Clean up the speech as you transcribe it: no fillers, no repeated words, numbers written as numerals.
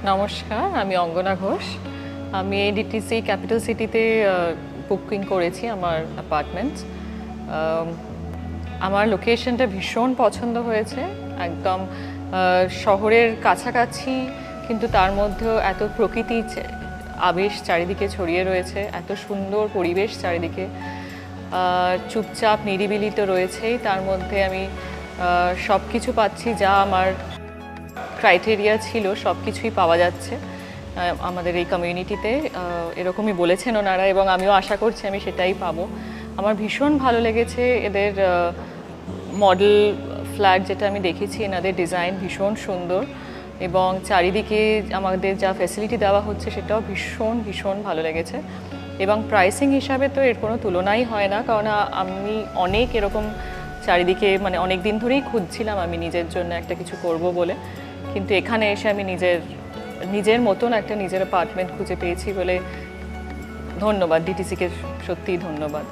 নমস্কার, আমি অঙ্গনা ঘোষ। আমি ডিটিসি ক্যাপিটাল সিটিতে বুকিং করেছি আমার অ্যাপার্টমেন্ট। আমার লোকেশনটা ভীষণ পছন্দ হয়েছে, একদম শহরের কাছাকাছি, কিন্তু তার মধ্যেও এত প্রকৃতি আবেশ চারিদিকে ছড়িয়ে রয়েছে, এত সুন্দর পরিবেশ চারিদিকে, চুপচাপ নিরিবিলি তো রয়েছেই, তার মধ্যে আমি সব কিছু পাচ্ছি যা আমার ক্রাইটেরিয়া ছিল, সব কিছুই পাওয়া যাচ্ছে আমাদের এই কমিউনিটিতে। এরকমই বলেছেন ওনারা এবং আমিও আশা করছি আমি সেটাই পাবো। আমার ভীষণ ভালো লেগেছে এদের মডেল ফ্ল্যাট, যেটা আমি দেখেছি, এনাদের ডিজাইন ভীষণ সুন্দর এবং চারিদিকে আমাদের যা ফ্যাসিলিটি দেওয়া হচ্ছে সেটাও ভীষণ ভীষণ ভালো লেগেছে। এবং প্রাইসিং হিসাবে তো এর কোনো তুলনাই হয় না, কারণ আমি অনেক এরকম চারিদিকে মানে অনেক দিন ধরেই খুঁজছিলাম আমি নিজের জন্য একটা কিছু করব বলে, কিন্তু এখানে এসে আমি নিজের মতন একটা নিজের অ্যাপার্টমেন্ট খুঁজে পেয়েছি বলে ধন্যবাদ ডিটিসিকে, সত্যিই ধন্যবাদ।